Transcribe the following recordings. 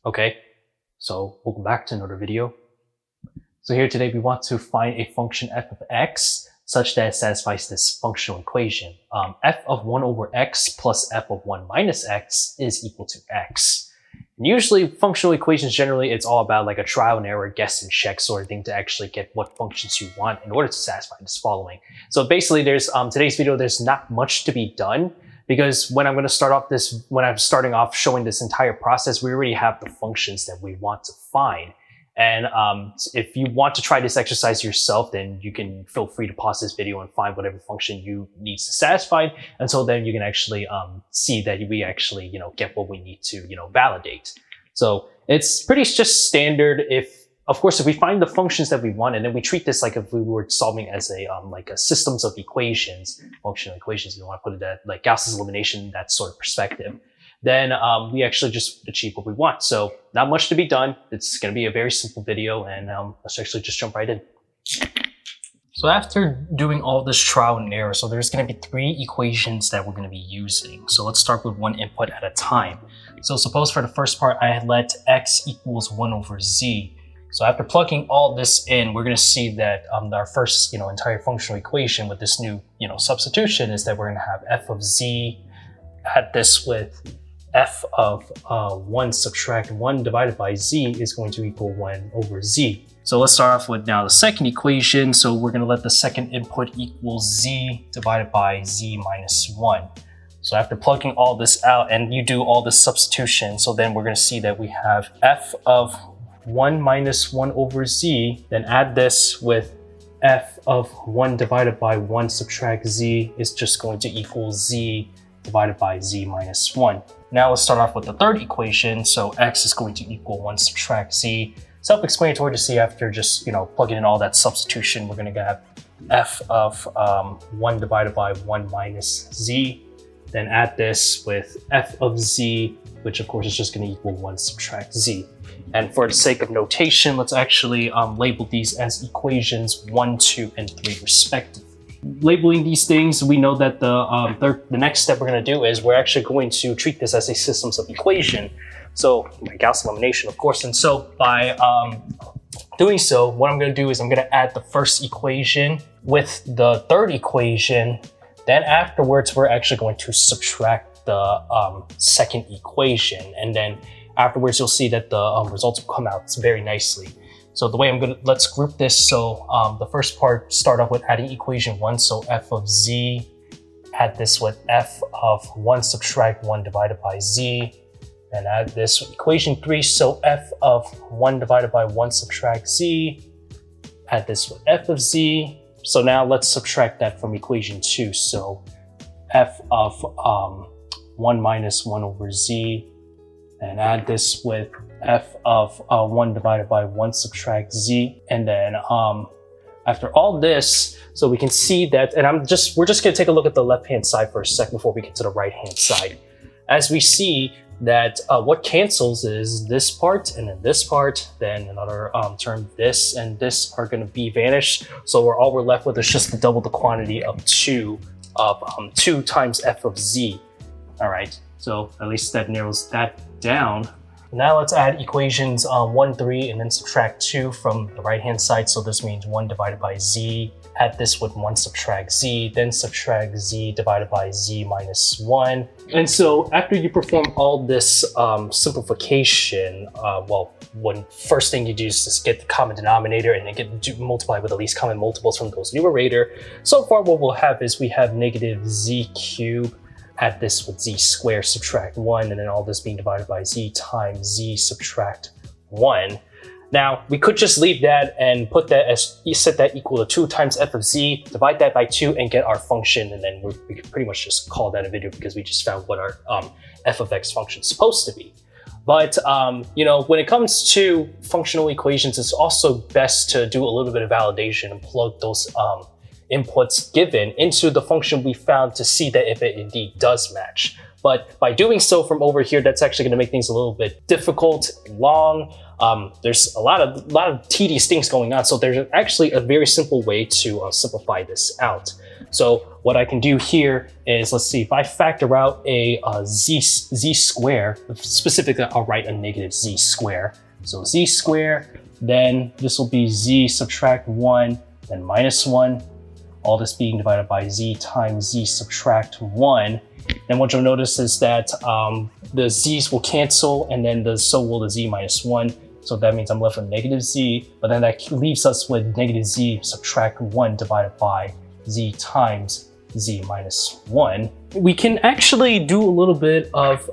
Okay, so welcome back to another video. So here today we want to find a function f of x such that it satisfies this functional equation. F of 1 over x plus f of 1 minus x is equal to x. And usually functional equations, generally it's all about like a trial and error, guess and check sort of thing to actually get what functions you want in order to satisfy this following. So basically there's today's video, there's not much to be done, because when I'm starting off showing this entire process, we already have the functions that we want to find. And if you want to try this exercise yourself, then you can feel free to pause this video and find whatever function you need to satisfy. Until then, you can actually see that we actually get what we need to validate. So it's pretty just standard. Of course, if we find the functions that we want, and then we treat this like if we were solving as a systems of equations, functional equations, you want to put it at like Gauss's elimination, that sort of perspective, then we actually just achieve what we want. So not much to be done. It's going to be a very simple video, and let's actually just jump right in. So after doing all this trial and error, so there's going to be 3 equations that we're going to be using. So let's start with one input at a time. So suppose for the first part, I had let x equals 1 over z. So after plugging all this in, we're going to see that our first entire functional equation with this new substitution is that we're going to have f of z, add this with f of 1 subtract 1 divided by z is going to equal 1 over z. So let's start off with now the second equation. So we're going to let the second input equal z divided by z minus 1. So after plugging all this out and you do all this substitution, so then we're going to see that we have f of 1 minus 1 over z, then add this with f of 1 divided by 1 subtract z is just going to equal z divided by z minus 1. Now let's start off with the third equation. So x is going to equal 1 subtract z. Self-explanatory to see after just plugging in all that substitution, we're going to have f of 1 divided by 1 minus z. Then add this with f of z, which of course is just going to equal 1 subtract z. And for the sake of notation, let's actually label these as equations 1, 2, and 3 respectively. Labeling these things, we know that the next step we're going to do is we're actually going to treat this as a systems of equation. So by Gauss elimination, of course. And so by doing so, what I'm going to do is I'm going to add the first equation with the third equation. Then afterwards, we're actually going to subtract the second equation. And then afterwards, you'll see that the results will come out very nicely. So the way let's group this. So the first part, start off with adding equation 1. So f of z, add this with f of 1 subtract 1 divided by z. And add this with equation 3. So f of 1 divided by 1 subtract z. Add this with f of z. So now let's subtract that from equation 2. So f of 1 minus 1 over z. And add this with f of 1 divided by 1 subtract z. And then after all this, so we can see that, and we're just going to take a look at the left-hand side for a second before we get to the right-hand side. As we see that what cancels is this part and then this part, then another term, this and this are going to be vanished. So all we're left with is just double the quantity of 2 times f of z. All right, so at least that narrows that down. Now let's add equations 1, 3, and then subtract 2 from the right-hand side. So this means 1 divided by z. Add this with 1 subtract z, then subtract z divided by z minus 1. And so after you perform all this simplification, one first thing you do is just get the common denominator and then multiply with the least common multiples from those numerator. So far what we'll have is we have negative z cubed. Add this with z squared, subtract 1, and then all this being divided by z times z subtract 1. Now, we could just leave that and put that as, set that equal to 2 times f of z, divide that by 2, and get our function, and then we could pretty much just call that a video because we just found what our f of x function is supposed to be. But, when it comes to functional equations, it's also best to do a little bit of validation and plug those inputs given into the function we found to see that if it indeed does match. But by doing so from over here, that's actually going to make things a little bit difficult, long. There's a lot of tedious things going on. So there's actually a very simple way to simplify this out. So what I can do here is, let's see, if I factor out a z square, specifically I'll write a negative z square. So z square, then this will be z subtract 1, then minus 1. All this being divided by z times z subtract 1. Then what you'll notice is that the z's will cancel, and then so will the z minus 1. So that means I'm left with negative z, but then that leaves us with negative z subtract 1 divided by z times z minus 1. We can actually do a little bit of,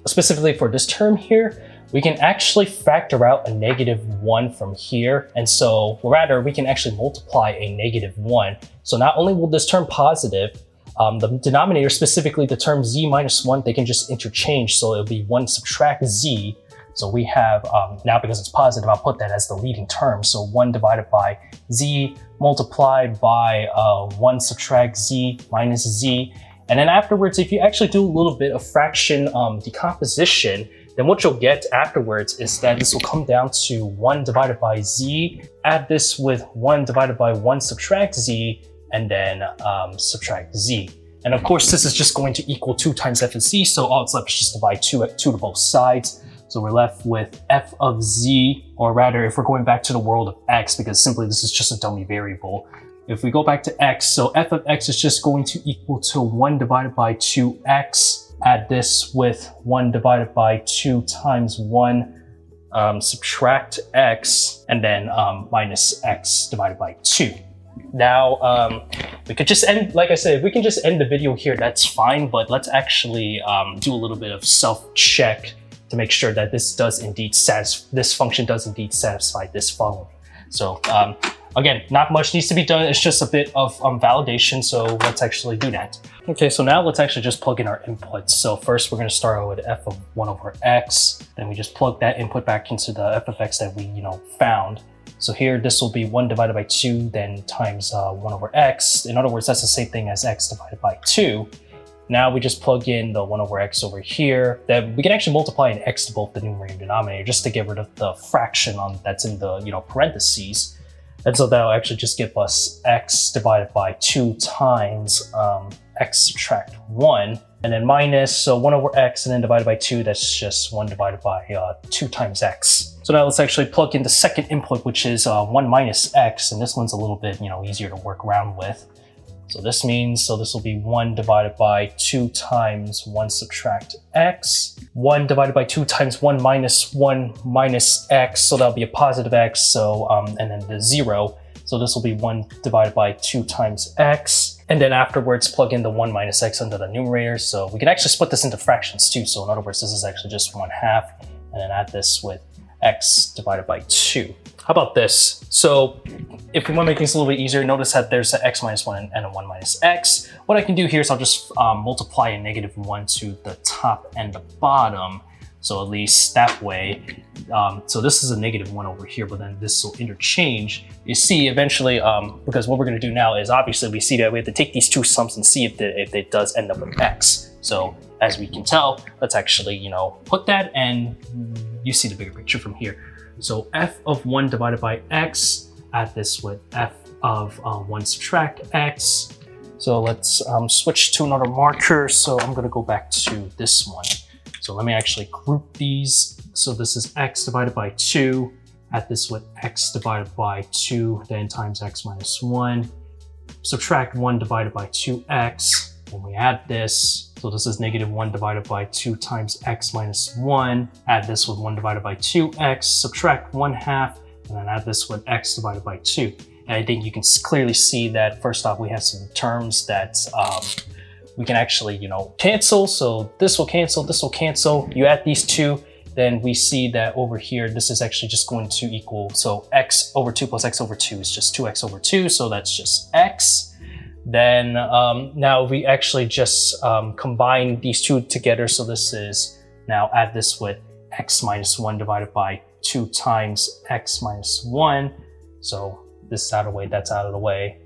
specifically for this term here, we can actually factor out a negative 1 from here. And so rather, we can actually multiply a negative 1. So not only will this turn positive, the denominator, specifically the term z minus 1, they can just interchange. So it'll be 1 subtract z. So we have, now because it's positive, I'll put that as the leading term. So 1 divided by z multiplied by 1 subtract z minus z. And then afterwards, if you actually do a little bit of fraction decomposition, then what you'll get afterwards is that this will come down to 1 divided by z, add this with 1 divided by 1 subtract z, and then subtract z. And of course, this is just going to equal 2 times f of z, so all it's left is just divide 2 to both sides. So we're left with f of z, or rather, if we're going back to the world of x, because simply this is just a dummy variable. If we go back to x, so f of x is just going to equal to 1 divided by 2x. Add this with 1 divided by 2 times 1, subtract x, and then minus x divided by 2. Now, we could just end, like I said, if we can just end the video here, that's fine, but let's actually do a little bit of self-check to make sure that this function does indeed satisfy this following. So again, not much needs to be done. It's just a bit of validation. So let's actually do that. Okay, so now let's actually just plug in our inputs. So first we're going to start out with f of 1 over x. Then we just plug that input back into the f of x that we found. So here, this will be 1 divided by 2, then times 1 over x. In other words, that's the same thing as x divided by 2. Now we just plug in the 1 over x over here. Then we can actually multiply an x to both the numerator and denominator just to get rid of the fraction that's in the parentheses. And so that'll actually just give us x divided by 2 times x subtract 1. And then minus, so 1 over x and then divided by 2, that's just 1 divided by 2 times x. So now let's actually plug in the second input, which is 1 minus x. And this one's a little bit easier to work around with. So this means, this will be 1 divided by 2 times 1 subtract x. 1 divided by 2 times 1 minus x. So that'll be a positive x. So, and then the 0. So this will be 1 divided by 2 times x. And then afterwards, plug in the 1 minus x under the numerator. So we can actually split this into fractions too. So in other words, this is actually just 1/2. And then add this with x divided by 2. How about this? So if we want to make things a little bit easier, notice that there's an x minus 1 and a 1 minus x. What I can do here is I'll just multiply a negative 1 to the top and the bottom. So at least that way, so this is a negative 1 over here, but then this will interchange. You see eventually, because what we're going to do now is obviously we see that we have to take these two sums and see if it does end up with x. So as we can tell, let's actually, put that, and you see the bigger picture from here. So f of 1 divided by x, add this with f of 1 subtract x. So let's switch to another marker. So I'm going to go back to this one. So let me actually group these. So this is x divided by 2. Add this with x divided by 2, then times x minus 1. Subtract 1 divided by 2x. When we add this, so this is negative 1 divided by 2 times x minus 1. Add this with 1 divided by 2x. Subtract 1/2, and then add this with x divided by 2. And I think you can clearly see that first off, we have some terms that we can actually, cancel. So this will cancel, this will cancel. You add these two, then we see that over here, this is actually just going to equal, so x over 2 plus x over 2 is just 2x over 2. So that's just x. Then now we actually just combine these two together. So this is, now add this with x minus 1 divided by 2 times x minus 1. So this is out of the way, that's out of the way.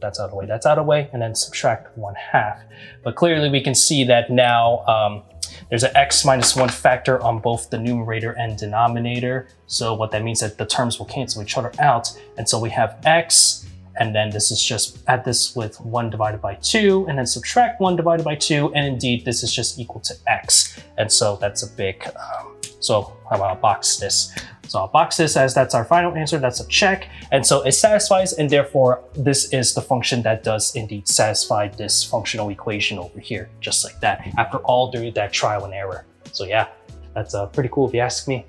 that's out of the way, that's out of the way, and then subtract 1/2. But clearly we can see that now there's an x minus 1 factor on both the numerator and denominator. So what that means is that the terms will cancel each other out. And so we have x, and then this is just add this with 1 divided by 2, and then subtract 1 divided by 2, and indeed this is just equal to x. And so that's a big, so how about I box this? So I'll box this as that's our final answer, that's a check. And so it satisfies, and therefore this is the function that does indeed satisfy this functional equation over here, just like that, after all doing that trial and error. So yeah, that's pretty cool if you ask me.